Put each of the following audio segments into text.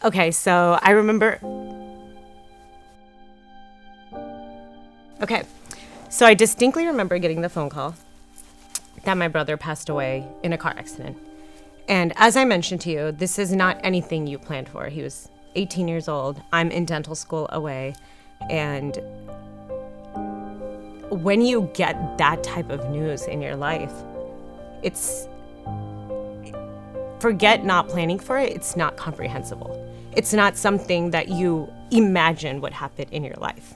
Okay, so I remember. Okay, so I distinctly remember getting the phone call that my brother passed away in a car accident. And as I mentioned to you, this is not anything you planned for. He was 18 years old. I'm in dental school away. And when you get that type of news in your life, it's forget not planning for it. It's not comprehensible. It's not something that you imagine would happen in your life.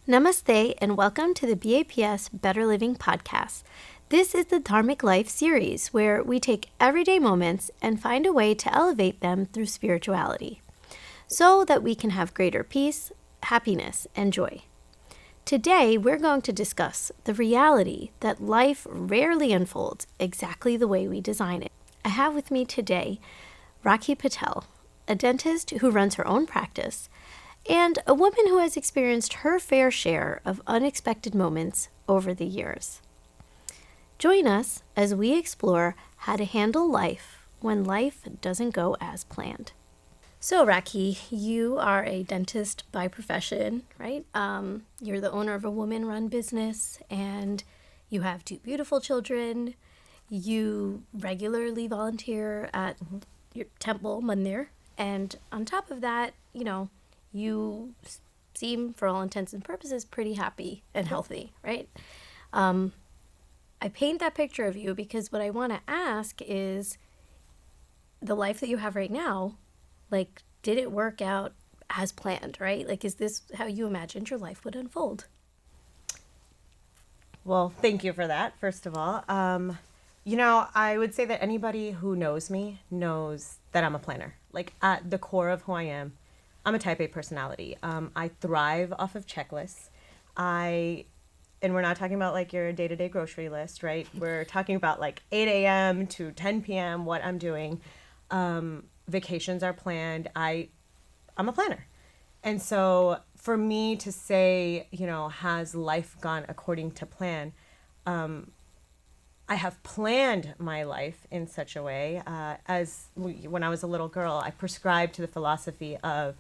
Namaste and welcome to the BAPS Better Living podcast. This is the Dharmic Life series where we take everyday moments and find a way to elevate them through spirituality so that we can have greater peace, happiness, and joy. Today, we're going to discuss the reality that life rarely unfolds exactly the way we design it. I have with me today Rakhee Patel, a dentist who runs her own practice, and a woman who has experienced her fair share of unexpected moments over the years. Join us as we explore how to handle life when life doesn't go as planned. So, Rakhee, you are a dentist by profession, right? You're the owner of a woman-run business, and you have two beautiful children. You regularly volunteer at your temple, mandir, and on top of that, you seem, for all intents and purposes, pretty happy and healthy, right? I paint that picture of you because what I want to ask is the life that you have right now, did it work out as planned, right? Is this how you imagined your life would unfold? Well, thank you for that, first of all. I would say that anybody who knows me knows that I'm a planner. At the core of who I am, I'm a type A personality. I thrive off of checklists. And we're not talking about your day-to-day grocery list, right? We're talking about 8 a.m. to 10 p.m. what I'm doing. Vacations are planned. I'm a planner. And so for me to say, has life gone according to plan? I have planned my life in such a way when I was a little girl, I prescribed to the philosophy of,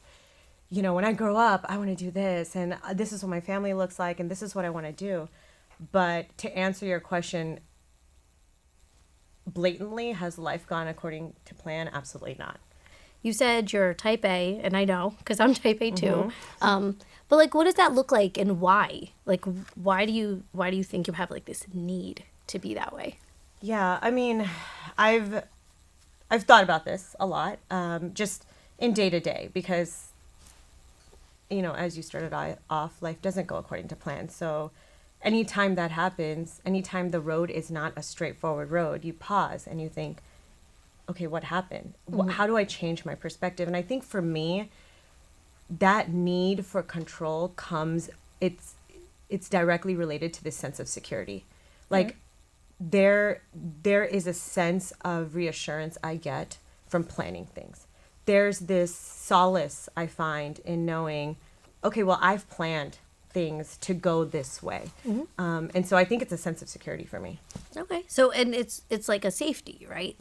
when I grow up, I want to do this, and this is what my family looks like, and this is what I want to do. But to answer your question, blatantly, has life gone according to plan? Absolutely not. You said you're type A, and I know, because I'm type A too. But what does that look like, and why? Why do you think you have this need to be that way? Yeah, I mean, I've thought about this a lot, just in day to day, because as you started off, life doesn't go according to plan. So anytime that happens, anytime the road is not a straightforward road, you pause and you think, okay, what happened? How do I change my perspective? And I think for me, that need for control it's directly related to this sense of security. There is a sense of reassurance I get from planning things. There's this solace I find in knowing, okay, well, I've planned things to go this way. And so I think it's a sense of security for me. Okay. So, and it's like a safety, right?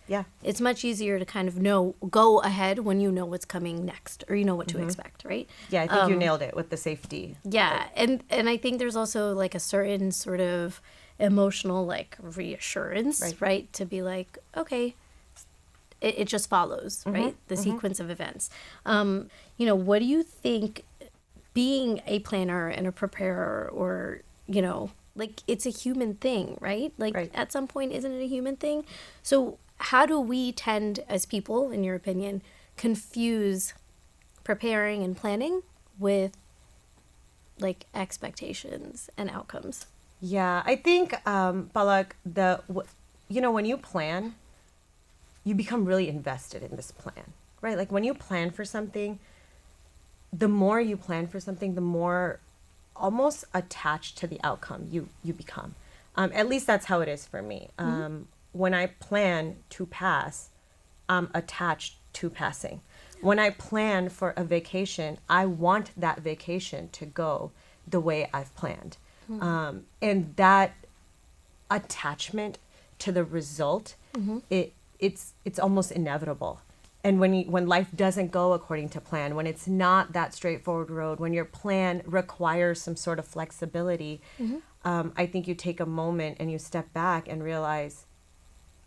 Yeah. It's much easier to kind of go ahead when you know what's coming next, or you know what to expect, right? Yeah, I think you nailed it with the safety. Yeah. And I think there's also a certain sort of emotional reassurance, right? To be okay, it just follows, right? The sequence of events. What do you think being a planner and a preparer, or, it's a human thing, right? At some point, isn't it a human thing? So how do we tend as people, in your opinion, confuse preparing and planning with expectations and outcomes? Yeah, I think, Palak, when you plan, you become really invested in this plan, right? When you plan for something, the more you plan for something, the more almost attached to the outcome you become. At least that's how it is for me. When I plan to pass, I'm attached to passing. When I plan for a vacation, I want that vacation to go the way I've planned. And that attachment to the result, it's almost inevitable. And when life doesn't go according to plan, when it's not that straightforward road, when your plan requires some sort of flexibility, I think you take a moment and you step back and realize,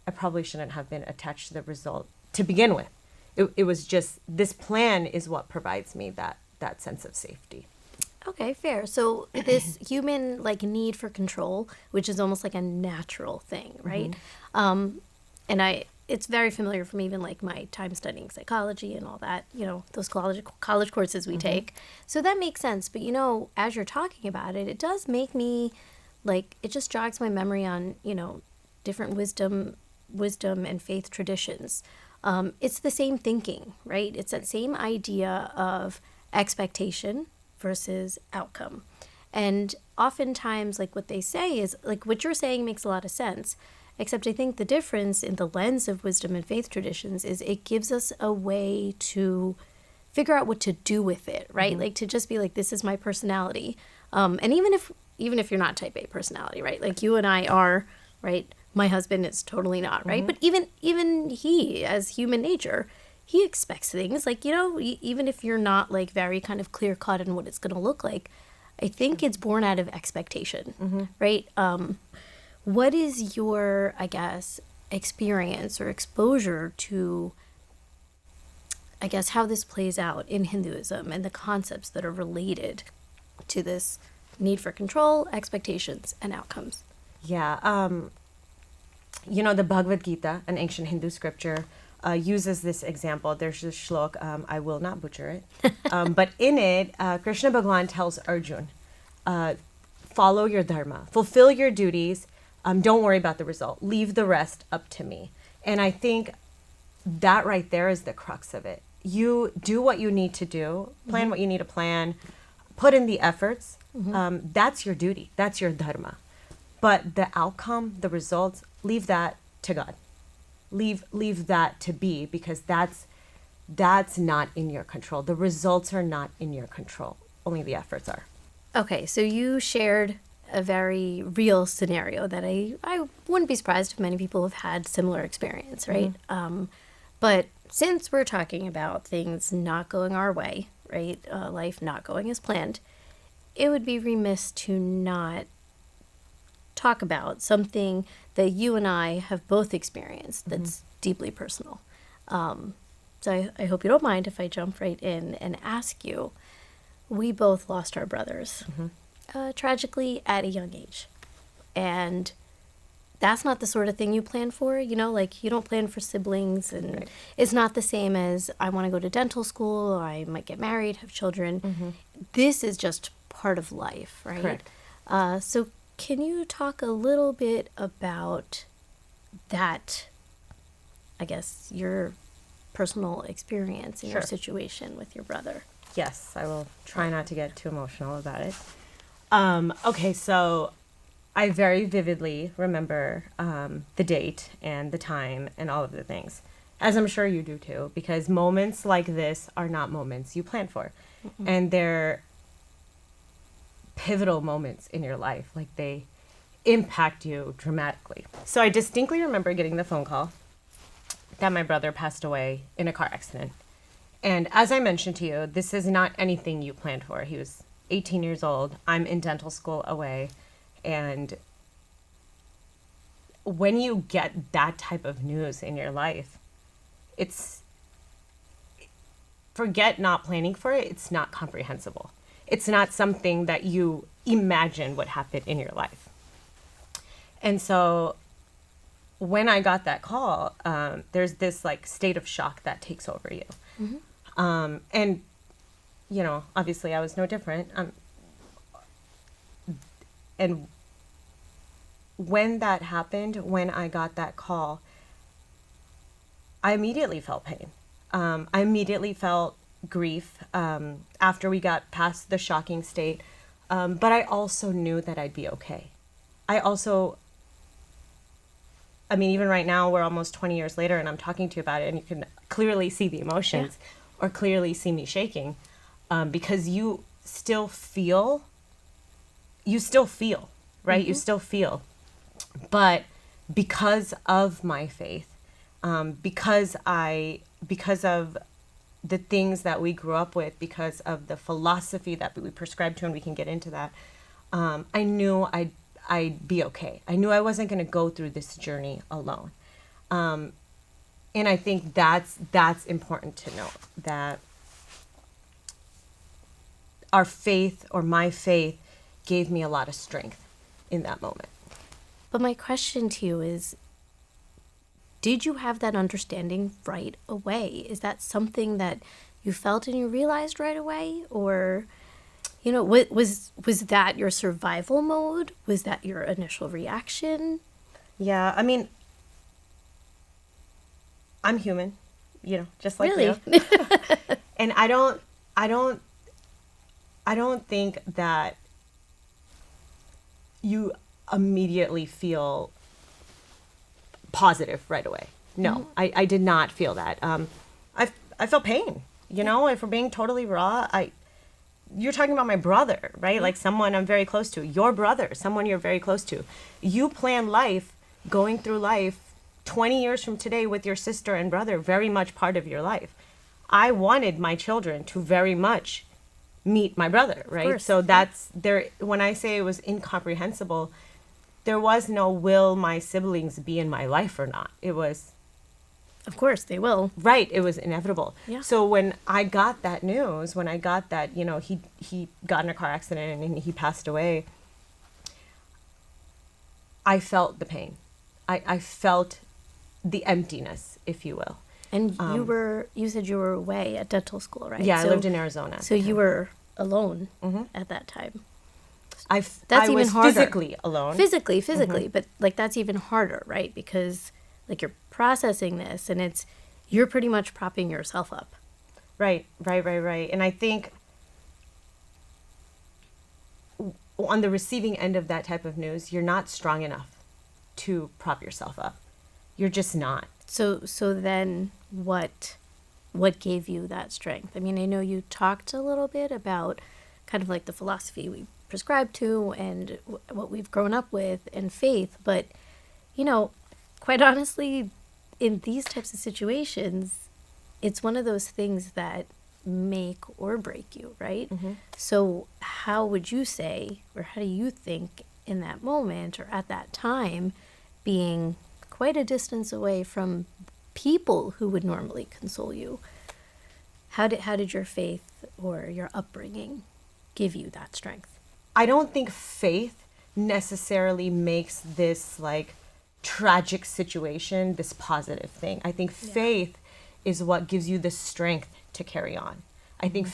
I probably shouldn't have been attached to the result to begin with. It was just, this plan is what provides me that sense of safety. Okay, fair. So this human like need for control, which is almost like a natural thing, right? And it's very familiar from even like my time studying psychology and all that, those college courses we take. So that makes sense. But as you're talking about it, it does make me like, it just jogs my memory on, different wisdom and faith traditions. It's the same thinking, right? It's that same idea of expectation versus outcome. And oftentimes, like what they say is, like what you're saying makes a lot of sense, except I think the difference in the lens of wisdom and faith traditions is it gives us a way to figure out what to do with it, right? Like to just be like, this is my personality. And even if you're not type A personality, right? Like you and I are, right? My husband is totally not, right? But even he, as human nature, he expects things like, even if you're not like very kind of clear cut in what it's going to look like, I think it's born out of expectation, right? What is your, I guess, experience or exposure to, I guess, how this plays out in Hinduism and the concepts that are related to this need for control, expectations, and outcomes? Yeah. The Bhagavad Gita, an ancient Hindu scripture, uses this example. There's this shlok, I will not butcher it, but in it, Krishna Bhagwan tells Arjun, follow your dharma, fulfill your duties, don't worry about the result, leave the rest up to me. And I think that right there is the crux of it. You do what you need to do, plan what you need to plan, put in the efforts. That's your duty, that's your dharma. But the outcome, the results, leave that to God. Leave that to be, because that's not in your control. The results are not in your control. Only the efforts are. Okay, so you shared a very real scenario that I wouldn't be surprised if many people have had similar experience, right? But since we're talking about things not going our way, right, life not going as planned, it would be remiss to not talk about something that you and I have both experienced that's deeply personal. So I hope you don't mind if I jump right in and ask you, we both lost our brothers, tragically at a young age. And that's not the sort of thing you plan for, like you don't plan for siblings, and it's not the same as I want to go to dental school, or I might get married, have children. This is just part of life, right? Correct. So can you talk a little bit about that, I guess, your personal experience in your situation with your brother? Yes, I will try not to get too emotional about it. Okay, so I very vividly remember the date and the time and all of the things, as I'm sure you do too, because moments like this are not moments you plan for. And they're pivotal moments in your life. Like, they impact you dramatically. So I distinctly remember getting the phone call that my brother passed away in a car accident. And as I mentioned to you, this is not anything you planned for. He was 18 years old. I'm in dental school away. And when you get that type of news in your life, forget not planning for it. It's not comprehensible. It's not something that you imagine would happen in your life. And so when I got that call, there's this like state of shock that takes over you. And, obviously I was no different. And when that happened, when I got that call, I immediately felt pain. I immediately felt grief after we got past the shocking state. But I also knew that I'd be okay. Even right now, we're almost 20 years later and I'm talking to you about it, and you can clearly see the emotions or clearly see me shaking, because you still feel you still feel, right? You still feel. But because of my faith, because of the things that we grew up with, because of the philosophy that we prescribe to, and we can get into that, I knew I'd be okay. I knew I wasn't going to go through this journey alone. And I think that's important to know, that our faith, or my faith, gave me a lot of strength in that moment. But my question to you is, did you have that understanding right away? Is that something that you felt and you realized right away? Or, was that your survival mode? Was that your initial reaction? Yeah, I mean, I'm human, just like Really? you. And I don't think that you immediately feel positive right away. No, I did not feel that. I felt pain, if we're being totally raw. You're talking about my brother, right? Like someone I'm very close to, your brother, someone you're very close to. You plan life, going through life 20 years from today with your sister and brother, very much part of your life. I wanted my children to very much meet my brother, right? So that's there. When I say it was incomprehensible, there was no will my siblings be in my life or not. It was, Of course, they will. right. It was inevitable. Yeah. So when I got that news, when I got that, he got in a car accident and he passed away, I felt the pain. I felt the emptiness, if you will. And you said you were away at dental school, right? Yeah, I lived in Arizona. So you were alone at that time. I even was harder. physically alone. Physically, but like that's even harder, right? Because like you're processing this and you're pretty much propping yourself up. Right. And I think on the receiving end of that type of news, you're not strong enough to prop yourself up. You're just not. So then what gave you that strength? I mean, I know you talked a little bit about kind of like the philosophy we prescribe to and what we've grown up with and faith, but quite honestly, in these types of situations, it's one of those things that make or break you, right? So how would you say, or how do you think in that moment or at that time, being quite a distance away from people who would normally console you, how did your faith or your upbringing give you that strength? I don't think faith necessarily makes this like tragic situation this positive thing. I think faith is what gives you the strength to carry on. I think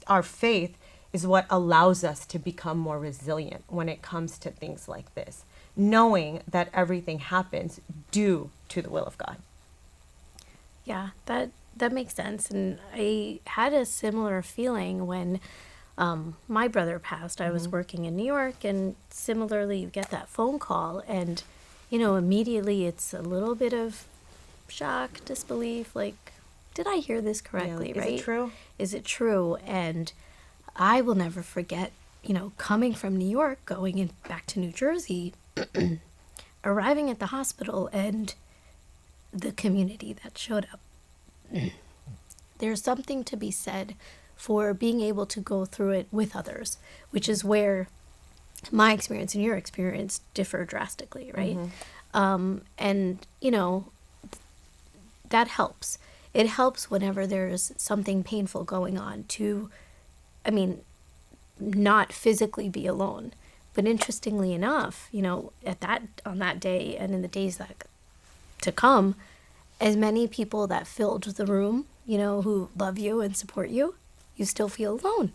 our faith is what allows us to become more resilient when it comes to things like this, knowing that everything happens due to the will of God. Yeah, that makes sense. And I had a similar feeling when my brother passed. I was working in New York, and similarly, you get that phone call, and immediately it's a little bit of shock, disbelief, like, did I hear this correctly, right? Is it true? Is it true? And I will never forget, coming from New York, going back to New Jersey, arriving at the hospital and the community that showed up. There's something to be said for being able to go through it with others, which is where my experience and your experience differ drastically, right? And, that helps. It helps whenever there's something painful going on to, not physically be alone. But interestingly enough, on that day and in the days that to come, as many people that filled the room, who love you and support you, you still feel alone.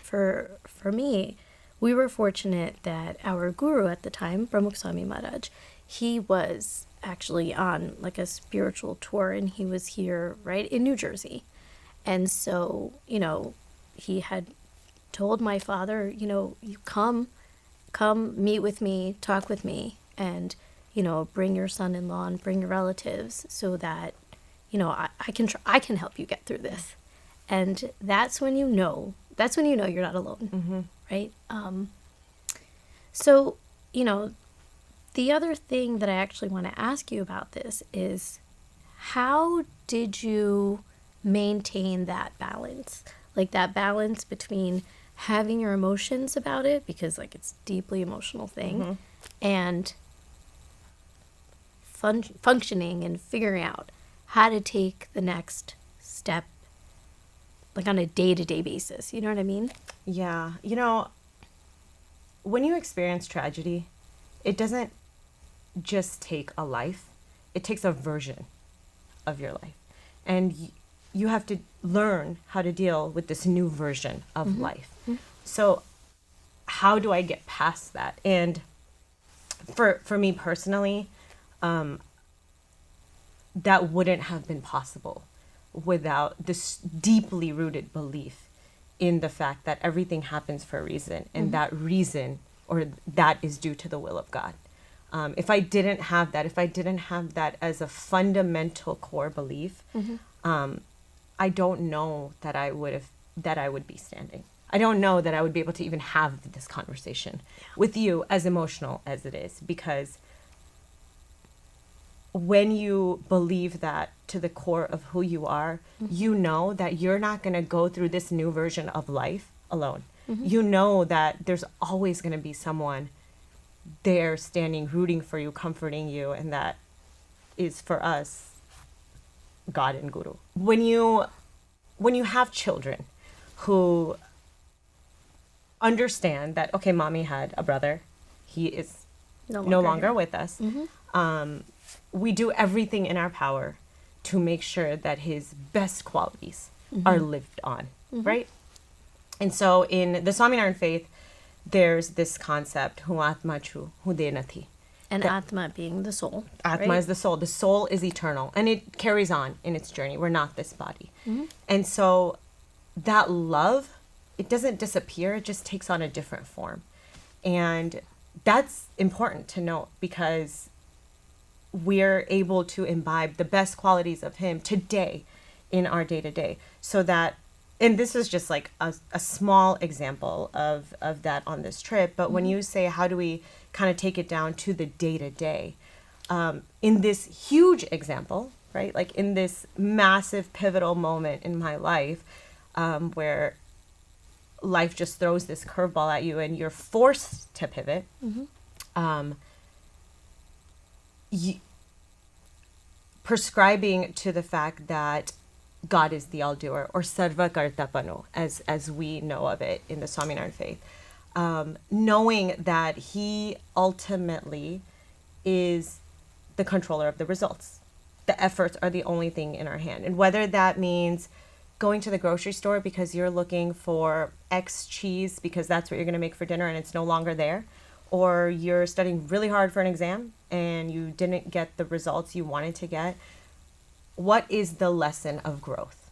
For me, we were fortunate that our guru at the time, Brahmakuswami Maharaj, he was actually on like a spiritual tour, and he was here right in New Jersey. And so, he had told my father, you come meet with me, talk with me, and, bring your son-in-law and bring your relatives so that, I can help you get through this. And that's when you know you're not alone, right? So, the other thing that I actually want to ask you about this is, how did you maintain that balance? Like that balance between having your emotions about it, because like it's a deeply emotional thing, and functioning and figuring out how to take the next step, like on a day-to-day basis. You know what I mean? Yeah. When you experience tragedy, it doesn't just take a life, it takes a version of your life. And you have to learn how to deal with this new version of life. So how do I get past that? And for me personally, that wouldn't have been possible without this deeply rooted belief in the fact that everything happens for a reason, and that reason or that is due to the will of God. If I didn't have that as a fundamental core belief, I don't know that I would be standing. I don't know that I would be able to even have this conversation with you, as emotional as it is, because when you believe that to the core of who you are, you know that you're not going to go through this new version of life alone. You know that there's always going to be someone there standing, rooting for you, comforting you, and that is for us God and Guru. When you have children who understand that, okay, mommy had a brother, he is no longer with us, we do everything in our power to make sure that his best qualities are lived on, right? And so in the Swaminarayan faith, there's this concept, hu atma chu, hu de nathi. And Atma being the soul. Atma right? is the soul. The soul is eternal, and it carries on in its journey. We're not this body. And so that love, it doesn't disappear. It just takes on a different form. And that's important to note, because we're able to imbibe the best qualities of him today in our day-to-day, so that, and this is just like a small example of that on this trip, but when you say, how do we kind of take it down to the day-to-day, in this huge example, right? Like in this massive pivotal moment in my life, where life just throws this curveball at you and you're forced to pivot, prescribing to the fact that God is the all-doer, or sarva kartapano, as we know of it in the Swaminarayan faith, knowing that he ultimately is the controller of the results. The efforts are the only thing in our hand. And whether that means going to the grocery store because you're looking for X cheese because that's what you're going to make for dinner and it's no longer there, or you're studying really hard for an exam and you didn't get the results you wanted to get, what is the lesson of growth?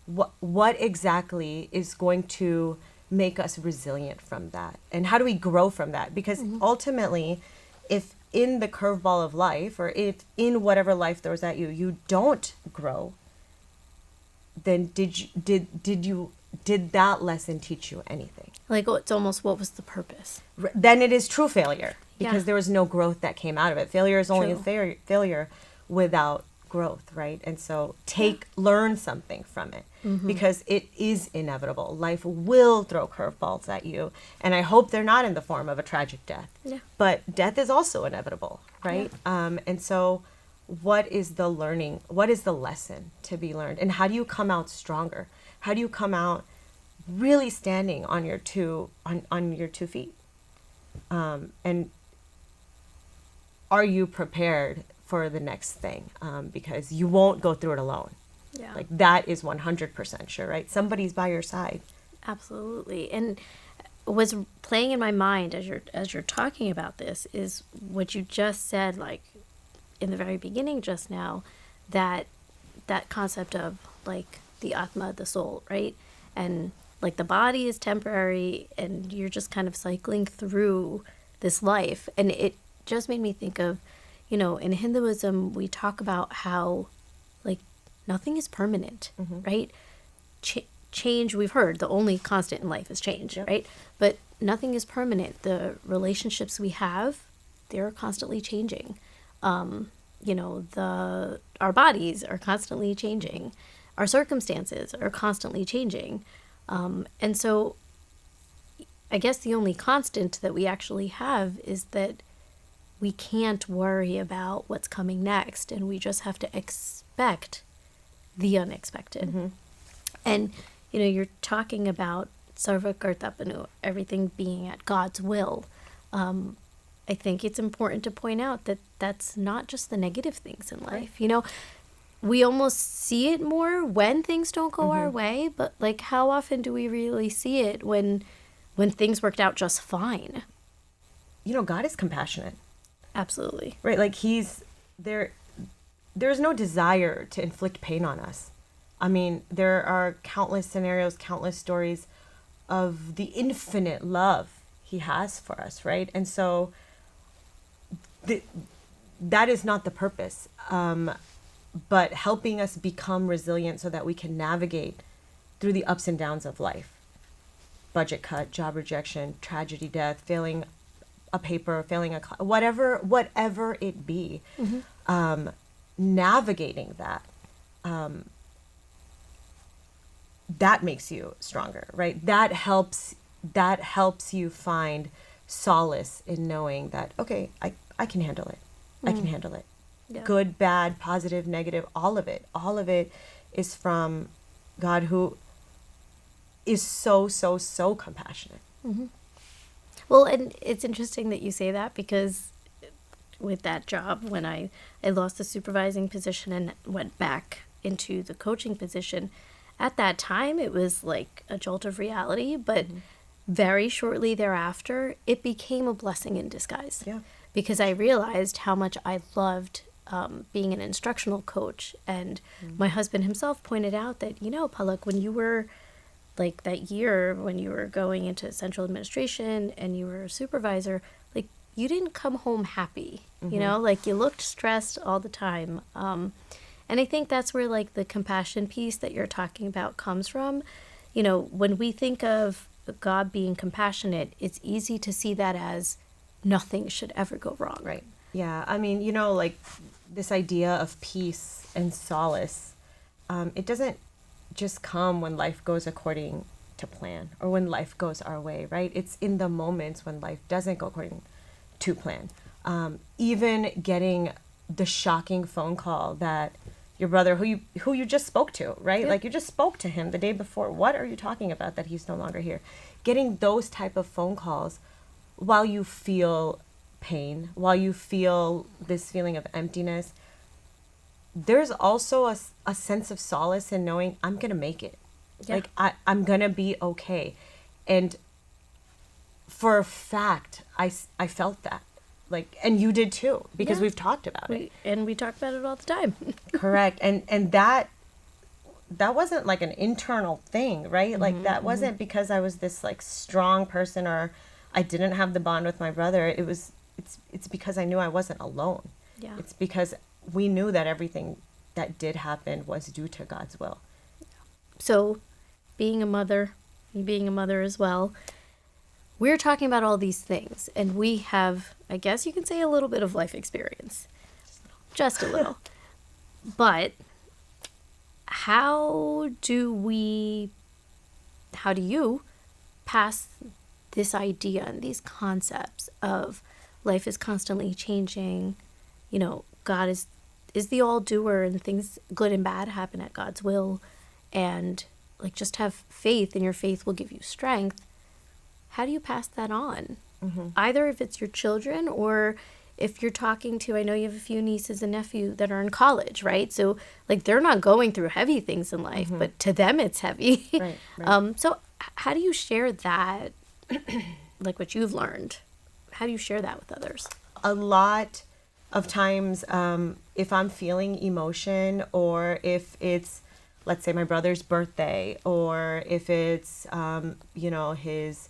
What exactly is going to make us resilient from that? And how do we grow from that? Because ultimately, if in the curveball of life, or if in whatever life throws at you, you don't grow, then did that lesson teach you anything? Like, it's almost, what was the purpose? Then it is true failure, because Yeah. there was no growth that came out of it. Failure is only True. a failure without growth, right? And so learn something from it, because it is inevitable. Life will throw curveballs at you, and I hope they're not in the form of a tragic death. Yeah. But death is also inevitable, right? And so what is the learning? What is the lesson to be learned? And how do you come out stronger? How do you come out really standing on your two feet? And are you prepared for the next thing? Because you won't go through it alone. Yeah. Like, that is 100% sure, right? Somebody's by your side. Absolutely. And what's playing in my mind as you're talking about this is what you just said, like in the very beginning just now, that concept of like the Atma, the soul, right? And like the body is temporary and you're just kind of cycling through this life. And it just made me think of, in Hinduism, we talk about how like nothing is permanent, right? change, we've heard the only constant in life is change, right? But nothing is permanent. The relationships we have, they're constantly changing. Our bodies are constantly changing. Our circumstances are constantly changing. And so I guess the only constant that we actually have is that we can't worry about what's coming next, and we just have to expect the unexpected. Mm-hmm. And, you're talking about sarva kartapanu, everything being at God's will. I think it's important to point out that that's not just the negative things in life. We almost see it more when things don't go our way, but like, how often do we really see it when things worked out just fine? God is compassionate. Absolutely. Right, like there's no desire to inflict pain on us. I mean, there are countless scenarios, countless stories of the infinite love he has for us, right? And so that is not the purpose, but helping us become resilient so that we can navigate through the ups and downs of life. Budget cut, job rejection, tragedy, death, failing a paper, failing a class, whatever it be, navigating that, that makes you stronger, right? That helps you find solace in knowing that, okay, I can handle it. I can handle it. Yeah. Good, bad, positive, negative, all of it is from God, who is so, so, so compassionate. Mm-hmm. Well, and it's interesting that you say that, because with that job, when I lost the supervising position and went back into the coaching position, at that time, it was like a jolt of reality, but very shortly thereafter, it became a blessing in disguise. Yeah. Because I realized how much I loved being an instructional coach. And my husband himself pointed out that, Palak, when you were like that year when you were going into central administration and you were a supervisor, like, you didn't come home happy, like, you looked stressed all the time. And I think that's where, like, the compassion piece that you're talking about comes from. When we think of God being compassionate, it's easy to see that as nothing should ever go wrong. Right. Yeah. I mean, like, this idea of peace and solace, it doesn't just come when life goes according to plan or when life goes our way, right? It's in the moments when life doesn't go according to plan. Even getting the shocking phone call that your brother, who you just spoke to, right? Yeah. Like, you just spoke to him the day before. What are you talking about that he's no longer here? Getting those type of phone calls while you feel pain, while you feel this feeling of emptiness, there's also a sense of solace in knowing I'm going to make it. Yeah. Like, I'm going to be okay. And for a fact, I felt that. Like, and you did too, because we've talked about it. And we talk about it all the time. Correct. And that wasn't like an internal thing, right? Like, that wasn't because I was this like strong person or I didn't have the bond with my brother. It's because I knew I wasn't alone. Yeah. It's because we knew that everything that did happen was due to God's will. So, being a mother, me being a mother as well, we're talking about all these things, and we have, I guess you can say, a little bit of life experience. Just a little. But how do you pass this idea and these concepts of life is constantly changing, God is the all-doer, and things good and bad happen at God's will, and like, just have faith, and your faith will give you strength. How do you pass that on? Either if it's your children or if you're talking to, I know you have a few nieces and nephews that are in college, right? So like, they're not going through heavy things in life, but to them it's heavy. Right. So how do you share that, like what you've learned? How do you share that with others? A lot of times, if I'm feeling emotion, or if it's, let's say, my brother's birthday, or if it's, his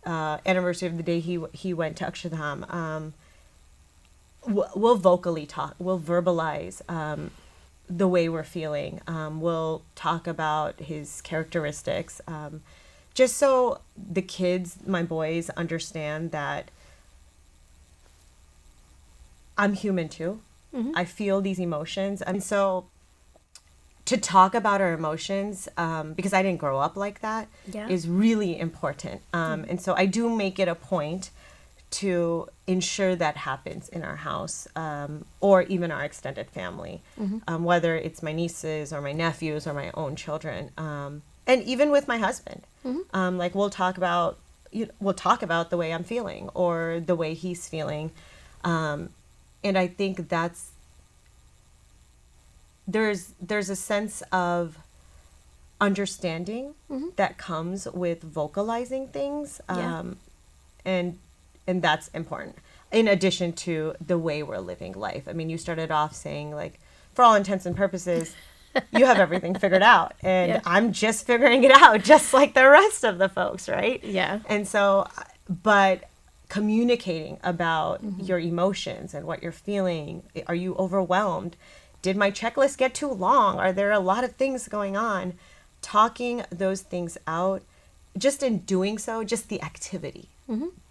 anniversary of the day he went to Akshardham, we'll vocally talk, we'll verbalize the way we're feeling. We'll talk about his characteristics, just so the kids, my boys, understand that I'm human too. I feel these emotions. And so to talk about our emotions, because I didn't grow up like that, is really important. And so I do make it a point to ensure that happens in our house, or even our extended family, whether it's my nieces or my nephews or my own children, and even with my husband. Like we'll talk about the way I'm feeling or the way he's feeling, and I think there's a sense of understanding that comes with vocalizing things, and that's important, in addition to the way we're living life. I mean, you started off saying, like, for all intents and purposes, you have everything figured out. And I'm just figuring it out, just like the rest of the folks, right? Yeah. And so, but communicating about your emotions and what you're feeling. Are you overwhelmed? Did my checklist get too long? Are there a lot of things going on? Talking those things out, just in doing so, just the activity,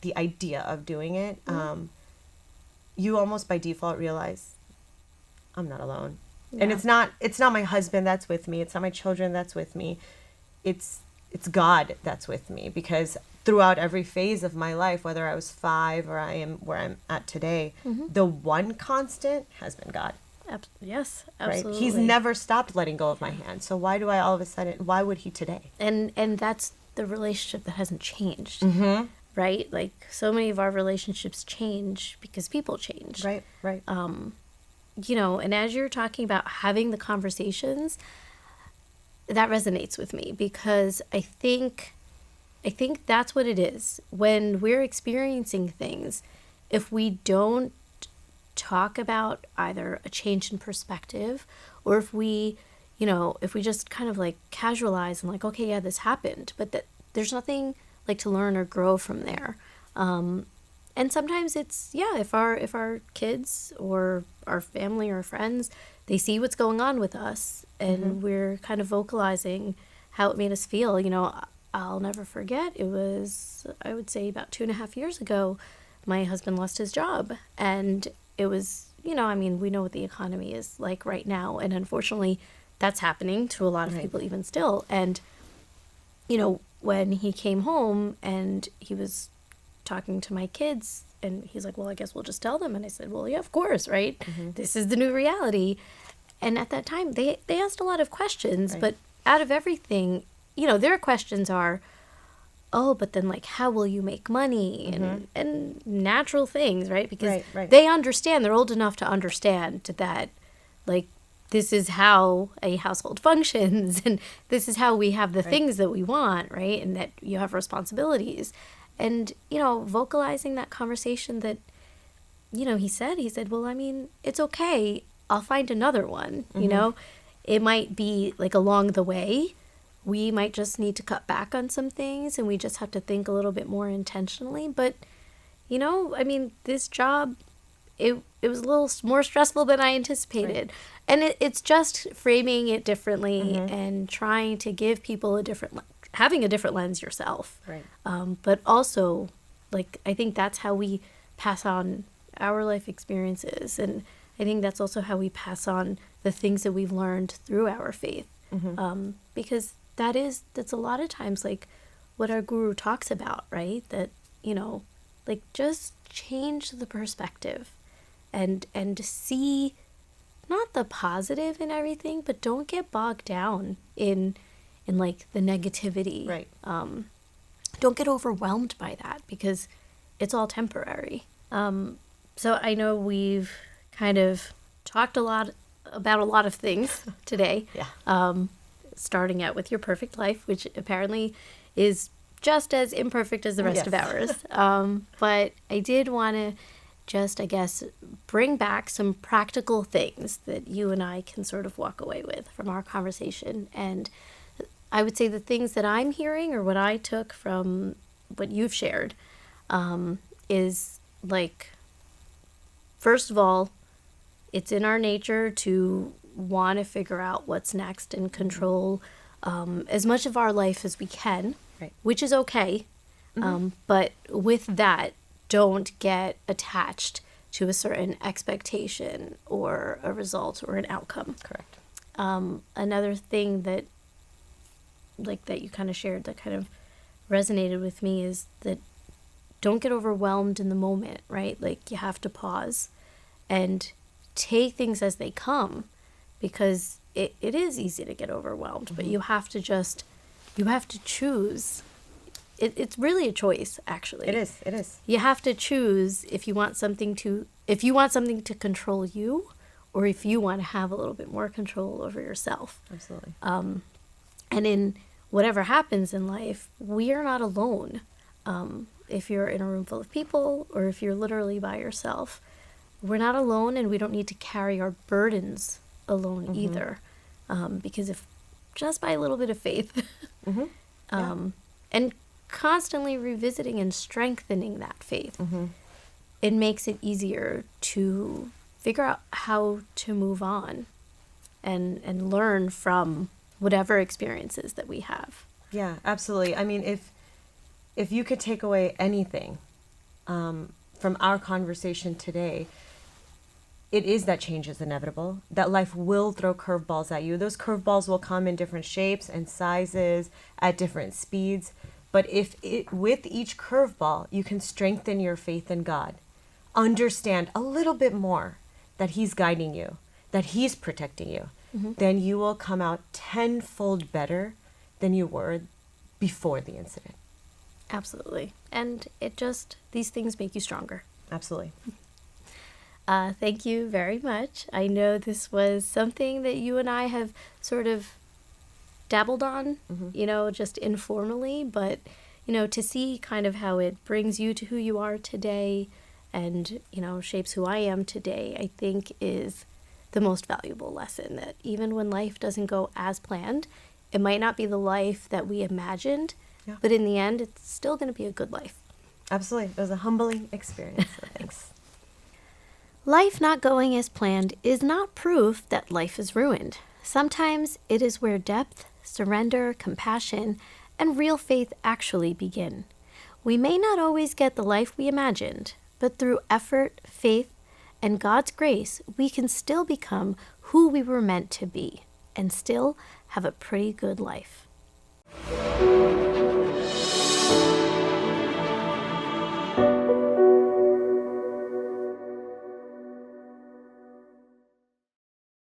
the idea of doing it, you almost by default realize I'm not alone. And it's not my husband that's with me. It's not my children that's with me. It's God that's with me, because throughout every phase of my life, whether I was 5 or I am where I'm at today, the one constant has been God. Yes, absolutely. Right? He's never stopped letting go of my hand. So why do I all of a sudden, why would he today? And that's the relationship that hasn't changed, right? Like, so many of our relationships change because people change. Right. You know, and as you're talking about having the conversations, that resonates with me, because I think that's what it is. When we're experiencing things, if we don't talk about either a change in perspective, or if we just kind of like casualize and like, okay, yeah, this happened, but that there's nothing like to learn or grow from there. And sometimes it's, if our kids or our family or friends, they see what's going on with us, and we're kind of vocalizing how it made us feel. You know, I'll never forget, it was, I would say, about 2.5 years ago, my husband lost his job. And it was, you know, I mean, we know what the economy is like right now. And unfortunately, that's happening to a lot of people even still. And, you know, when he came home and he was talking to my kids, and he's like, well, I guess we'll just tell them. And I said, well, yeah, of course, right? This is the new reality. And at that time, they asked a lot of questions, but out of everything, you know, their questions are, oh, but then, like, how will you make money? And natural things, right? Because they understand, they're old enough to understand that, like, this is how a household functions, and this is how we have the things that we want, right? And that you have responsibilities. And, you know, vocalizing that conversation that, you know, he said, well, I mean, it's okay. I'll find another one, you know? It might be, like, along the way, we might just need to cut back on some things, and we just have to think a little bit more intentionally. But, you know, I mean, this job, it was a little more stressful than I anticipated. And it's just framing it differently and trying to give people having a different lens yourself. But also, like, I think that's how we pass on our life experiences. And I think that's also how we pass on the things that we've learned through our faith. Because that's a lot of times, like, what our guru talks about, right? That, you know, like, just change the perspective and see not the positive in everything, but don't get bogged down in like the negativity. Don't get overwhelmed by that, because it's all temporary. So I know we've kind of talked about a lot of things today. Starting out with your perfect life, which apparently is just as imperfect as the rest of ours. But I did want to just, I guess, bring back some practical things that you and I can sort of walk away with from our conversation. And I would say the things that I'm hearing, or what I took from what you've shared, is, like, first of all, it's in our nature to want to figure out what's next and control as much of our life as we can, Right. which is okay. But with that, don't get attached to a certain expectation or a result or an outcome. Correct. Another thing that you kind of shared that kind of resonated with me is that don't get overwhelmed in the moment, right? Like, you have to pause and take things as they come, because it is easy to get overwhelmed, but you have to choose. It's really a choice, actually. It is. You have to choose if you want something to control you, or if you want to have a little bit more control over yourself. Absolutely. And in whatever happens in life, we are not alone. If you're in a room full of people, or if you're literally by yourself, we're not alone, and we don't need to carry our burdens alone either. Because if just by a little bit of faith, and constantly revisiting and strengthening that faith, it makes it easier to figure out how to move on and learn from whatever experiences that we have. Yeah, absolutely. I mean, if you could take away anything from our conversation today, it is that change is inevitable, that life will throw curveballs at you. Those curveballs will come in different shapes and sizes at different speeds. But with each curveball, you can strengthen your faith in God, understand a little bit more that He's guiding you, that He's protecting you, then you will come out tenfold better than you were before the incident. Absolutely. And these things make you stronger. Absolutely. Thank you very much. I know this was something that you and I have sort of dabbled on, just informally, but, to see kind of how it brings you to who you are today and, shapes who I am today, I think is the most valuable lesson, that even when life doesn't go as planned, it might not be the life that we imagined, but in the end, it's still going to be a good life. Absolutely. It was a humbling experience. So thanks. Life not going as planned is not proof that life is ruined. Sometimes it is where depth, surrender, compassion, and real faith actually begin. We may not always get the life we imagined, but through effort, faith, and God's grace, we can still become who we were meant to be and still have a pretty good life.